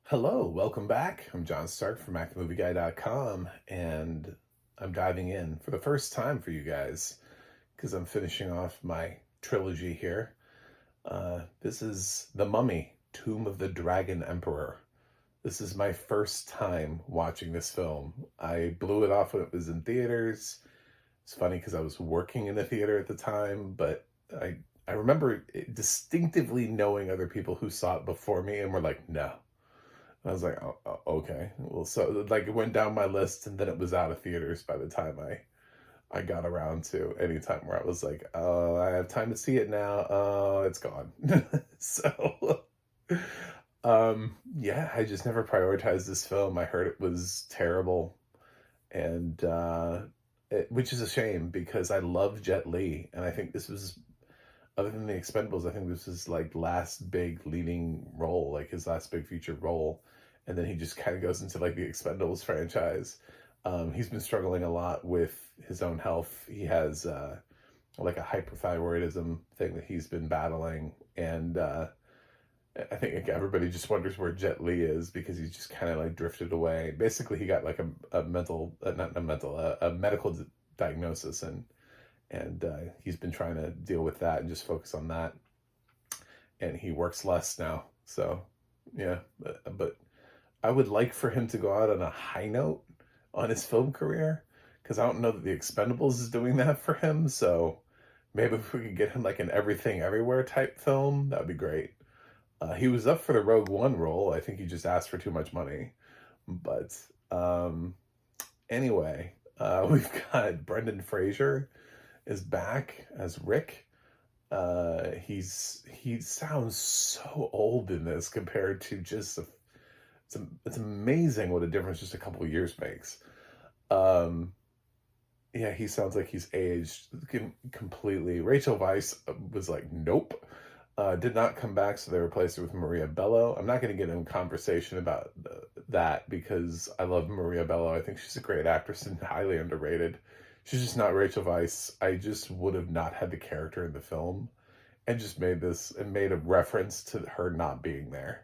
Hello, welcome back. I'm John Stark from MacTheMovieGuy.com, and I'm diving in for the first time for you guys because I'm finishing off my trilogy here. This is The Mummy, Tomb of the Dragon Emperor. This is my first time watching this film. I blew it off when it was in theaters. It's funny because I was working in a theater at the time, but I remember distinctively knowing other people who saw it before me and were like, no. I was like, oh, okay. Well, so like it went down my list, and then it was out of theaters by the time I got around to any time where I was like, oh, I have time to see it now. Oh, it's gone. So, yeah, I just never prioritized this film. I heard it was terrible, and which is a shame because I love Jet Li, and I think this was, other than the Expendables, I think this is like last big leading role, like his last big feature role, and then he just kind of goes into like the Expendables franchise. He's been struggling a lot with his own health. He has like a hyperthyroidism thing that he's been battling, and I think like, everybody just wonders where Jet Li is because he's just kind of like drifted away. Basically, he got like a mental, not a mental, a medical diagnosis, and he's been trying to deal with that and just focus on that. And he works less now, so yeah. But I would like for him to go out on a high note on his film career because I don't know that The Expendables is doing that for him. So maybe if we could get him like an Everything Everywhere type film, that would be great. He was up for the Rogue One role. I think he just asked for too much money. But anyway, we've got Brendan Fraser is back as Rick. He sounds so old in this compared to just it's amazing what a difference just a couple of years makes. Um, yeah, he sounds like he's aged completely. Rachel Weisz was like, nope. Did not come back, so they replaced her with Maria Bello. I'm not going to get in conversation about that because I love Maria Bello. I think she's a great actress and highly underrated. She's just not Rachel Weisz. I just would have not had the character in the film and just made a reference to her not being there.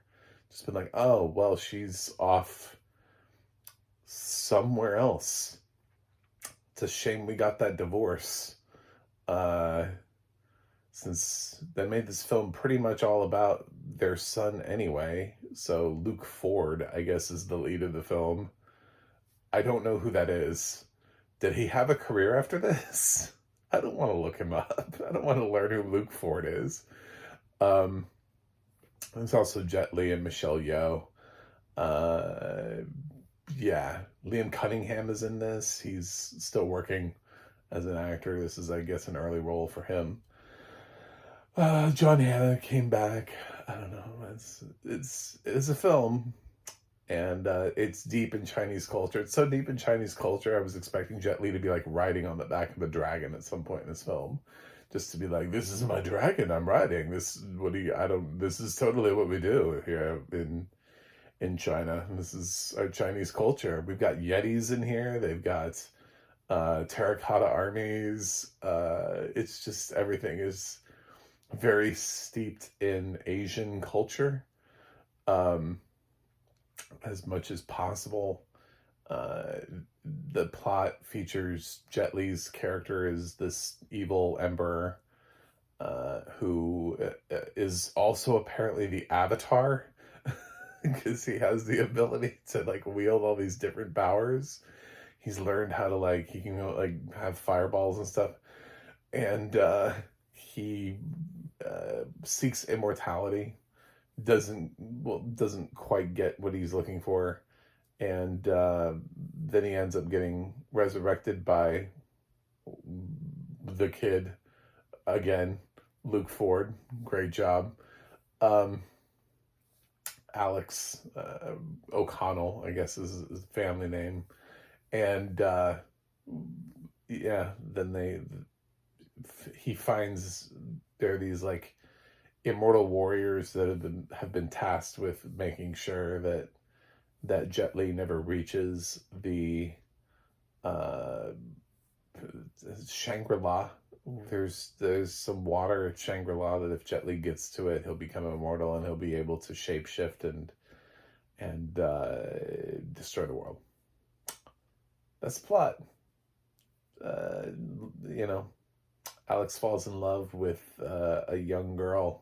Just been like, oh, well, she's off somewhere else. It's a shame we got that divorce. Uh, since they made this film pretty much all about their son anyway. So Luke Ford, I guess, is the lead of the film. I don't know who that is. Did he have a career after this? I don't want to look him up. I don't want to learn who Luke Ford is. Um, there's also Jet Li and Michelle Yeoh. Uh, yeah, Liam Cunningham is in this. He's still working as an actor. This is, I guess, an early role for him. John Hannah came back. I don't know. It's a film, and it's deep in Chinese culture. It's so deep in Chinese culture. I was expecting Jet Li to be like riding on the back of a dragon at some point in this film, just to be like, "This is my dragon. I'm riding. This what do you? I don't. This is totally what we do here in China. This is our Chinese culture. We've got Yetis in here. They've got terracotta armies. It's just everything is very steeped in Asian culture, um, as much as possible. Uh, the plot features Jet Li's character as this evil emperor who is also apparently the Avatar because he has the ability to like wield all these different powers. He's learned how to like he can like have fireballs and stuff, and he seeks immortality, doesn't quite get what he's looking for, and then he ends up getting resurrected by the kid again, Luke Ford. Great job. um Alex O'Connell, I guess, is his family name, and yeah, then he finds there are these like immortal warriors that have been tasked with making sure that Jet Li never reaches the uh, Shangri-La. There's some water at Shangri-La that if Jet Li gets to it, he'll become immortal and he'll be able to shapeshift and and destroy the world. That's the plot. Uh, you know, Alex falls in love with a young girl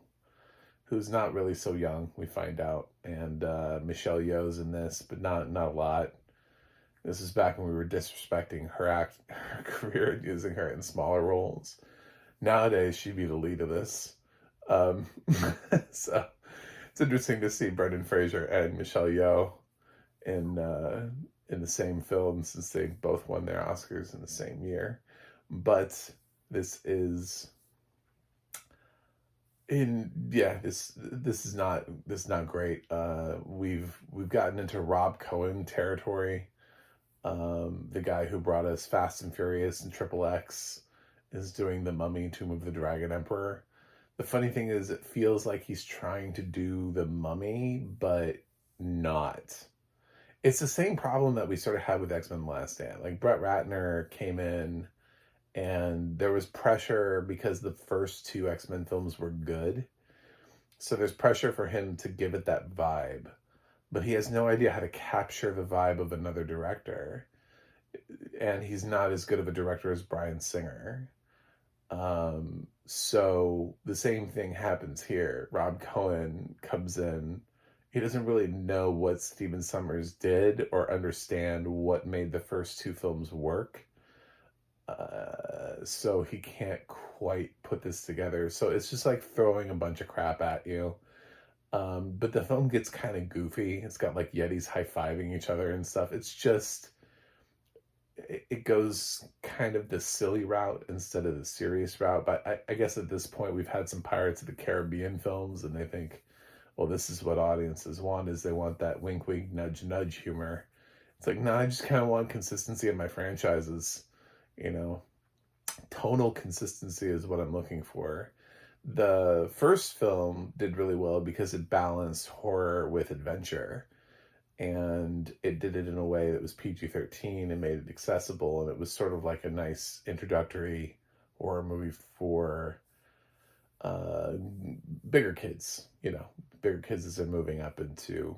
who's not really so young, we find out. And Michelle Yeoh's in this, but not a lot. This is back when we were disrespecting her career and using her in smaller roles. Nowadays, she'd be the lead of this. Um, so it's interesting to see Brendan Fraser and Michelle Yeoh in the same film, since they both won their Oscars in the same year. But this is this is not great. We've gotten into Rob Cohen territory. The guy who brought us Fast and Furious and Triple X is doing The Mummy, Tomb of the Dragon Emperor. The funny thing is, it feels like he's trying to do The Mummy, but not. It's the same problem that we sort of had with X-Men The Last Stand. Like, Brett Ratner came in, and there was pressure because the first two X-Men films were good. So there's pressure for him to give it that vibe. But he has no idea how to capture the vibe of another director. And he's not as good of a director as Bryan Singer. So the same thing happens here. Rob Cohen comes in. He doesn't really know what Stephen Sommers did or understand what made the first two films work. So he can't quite put this together. So it's just like throwing a bunch of crap at you. But the film gets kind of goofy. It's got like Yetis high-fiving each other and stuff. It's just, it goes kind of the silly route instead of the serious route. But I guess at this point we've had some Pirates of the Caribbean films, and they think, well, this is what audiences want, is they want that wink, wink, nudge, nudge humor. It's like, no, I just kind of want consistency in my franchises. Tonal consistency is what I'm looking for. The first film did really well because it balanced horror with adventure, and it did it in a way that was PG-13 and made it accessible, and it was sort of like a nice introductory horror movie for bigger kids, as they're moving up into,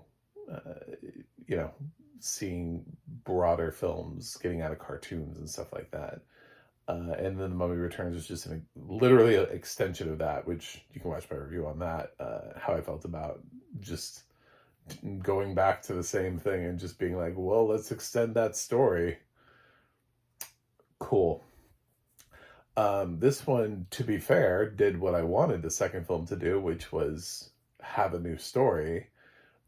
seeing broader films, getting out of cartoons and stuff like that. And then The Mummy Returns was just literally an extension of that, which you can watch my review on that, how I felt about just going back to the same thing and just being like, well, let's extend that story. Cool. This one, to be fair, did what I wanted the second film to do, which was have a new story,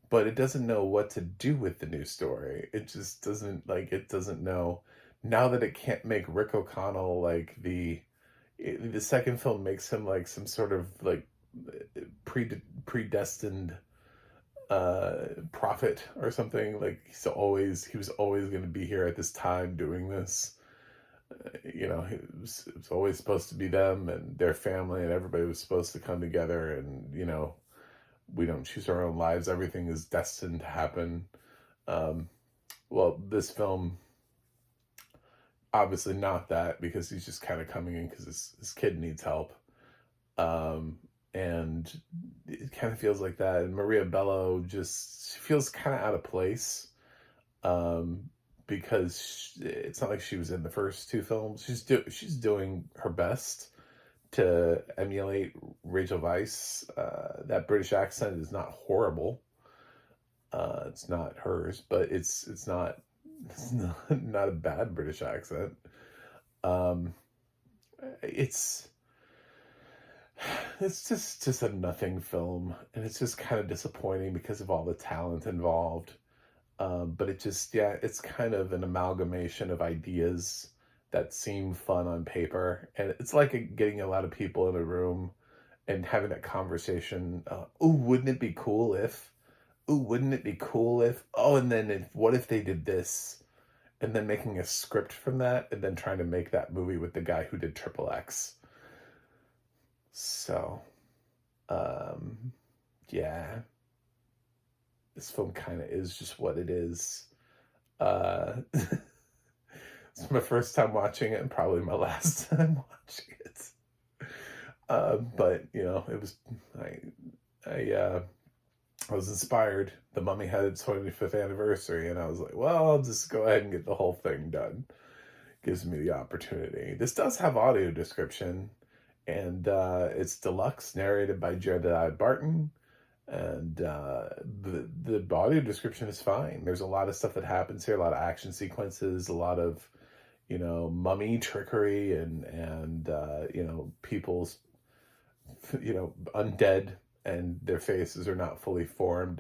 but it doesn't know what to do with the new story. It just doesn't know. Now that it can't make Rick O'Connell like the second film makes him like some sort of like predestined prophet or something. Like he was always going to be here at this time doing this. It was always supposed to be them and their family, and everybody was supposed to come together, and we don't choose our own lives. Everything is destined to happen. Well, this film, obviously not that, because he's just kind of coming in because his kid needs help. And it kind of feels like that. And Maria Bello she feels kind of out of place. Because it's not like she was in the first two films. She's doing her best to emulate Rachel Weisz. That British accent is not horrible. It's not hers, but it's not a bad British accent. It's just a nothing film, and it's just kind of disappointing because of all the talent involved. But it's kind of an amalgamation of ideas that seem fun on paper. And it's like getting a lot of people in a room and having that conversation. Wouldn't it be cool if? Wouldn't it be cool if? Oh, and then what if they did this? And then making a script from that, and then trying to make that movie with the guy who did Triple X. So, yeah. This film kind of is just what it is. It's my first time watching it and probably my last time watching it. But it was I was inspired. The Mummy had its 25th anniversary, and I was like, well, I'll just go ahead and get the whole thing done. Gives me the opportunity. This does have audio description, and it's deluxe, narrated by Jedediah Barton. And the audio description is fine. There's a lot of stuff that happens here, a lot of action sequences, a lot of, you know, mummy trickery, and you know, people's, you know, undead, and their faces are not fully formed,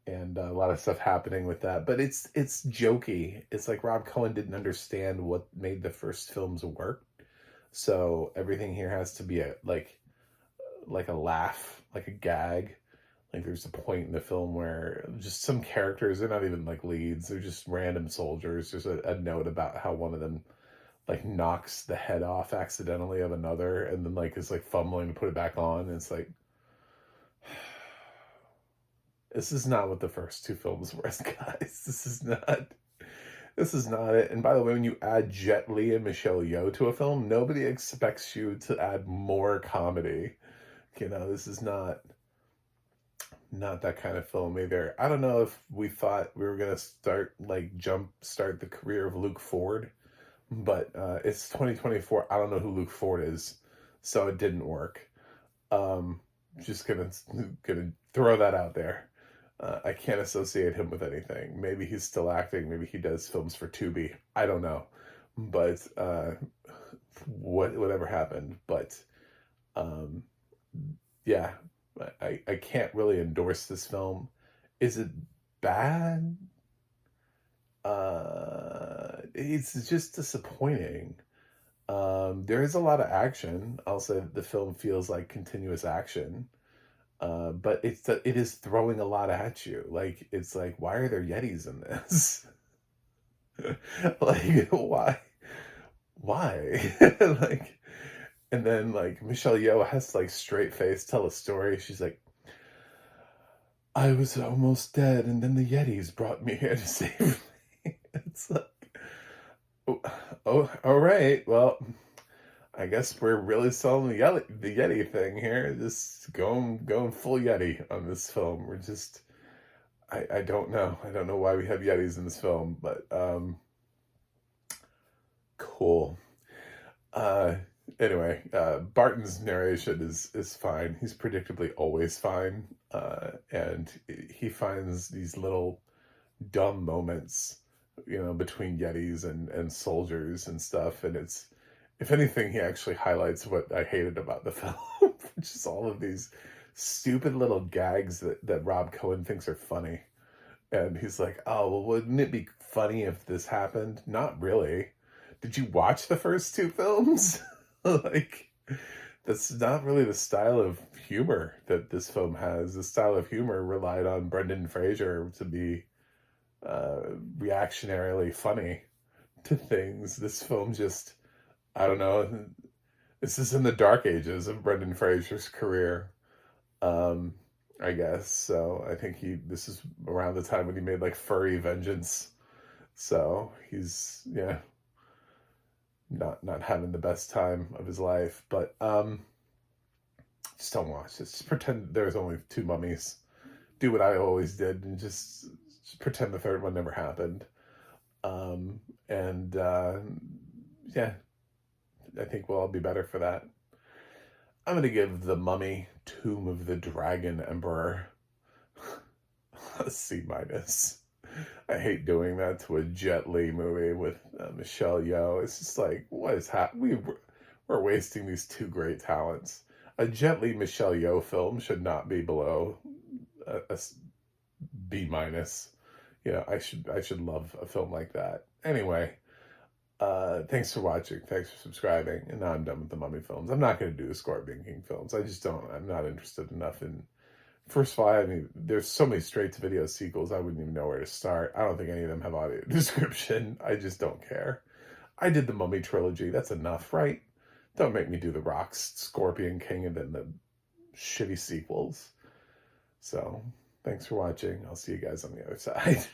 and a lot of stuff happening with that. But it's jokey. It's like Rob Cohen didn't understand what made the first films work, so everything here has to be like a laugh, like a gag. Like there's a point in the film where just some characters, they're not even like leads, they're just random soldiers. There's a note about how one of them like knocks the head off accidentally of another, and then like is like fumbling to put it back on. And it's like, this is not what the first two films were, guys. This is not it. And by the way, when you add Jet Li and Michelle Yeoh to a film, nobody expects you to add more comedy. You know, this is not that kind of film either. I don't know if we thought we were gonna start the career of Luke Ford, but it's 2024. I don't know who Luke Ford is, so it didn't work. Just gonna throw that out there. I can't associate him with anything. Maybe he's still acting. Maybe he does films for Tubi. I don't know, but whatever happened. But yeah, I can't really endorse this film. Is it bad? It's just disappointing. There is a lot of action. I'll say the film feels like continuous action. But it is throwing a lot at you. Like, it's like, why are there Yetis in this? Like, why? Like, and then like Michelle Yeoh has to like straight face tell a story. She's like, I was almost dead, and then the Yetis brought me here to save me. It's like, oh, all right. Well, I guess we're really selling the Yeti thing here. Just going full Yeti on this film. We're just, I don't know. I don't know why we have Yetis in this film, but cool. Anyway, Barton's narration is fine. He's predictably always fine, and he finds these little dumb moments, you know, between Yetis and soldiers and stuff, and it's, if anything, he actually highlights what I hated about the film, which is all of these stupid little gags that Rob Cohen thinks are funny. And he's like, oh, well, wouldn't it be funny if this happened? Not really. Did you watch the first two films? Like, that's not really the style of humor that this film has. The style of humor relied on Brendan Fraser to be reactionarily funny to things. This film just, I don't know. This is in the dark ages of Brendan Fraser's career, I guess. So I think this is around the time when he made like Furry Vengeance. So he's, yeah, not having the best time of his life. But just don't watch this. Just pretend there's only two mummies. Do what I always did and just pretend the third one never happened. Yeah, I think we'll all be better for that. I'm going to give The Mummy, Tomb of the Dragon Emperor a C-. I hate doing that to a Jet Li movie with Michelle Yeoh. It's just like, what is happening? We're wasting these two great talents. A Jet Li Michelle Yeoh film should not be below a B-. You know, I should love a film like that. Anyway, thanks for watching. Thanks for subscribing. And now I'm done with the Mummy films. I'm not going to do the Scorpion King films. I'm not interested enough in. First of all, I mean, there's so many straight-to-video sequels, I wouldn't even know where to start. I don't think any of them have audio description. I just don't care. I did the Mummy trilogy. That's enough, right? Don't make me do The Rock's Scorpion King and then the shitty sequels. So, thanks for watching. I'll see you guys on the other side.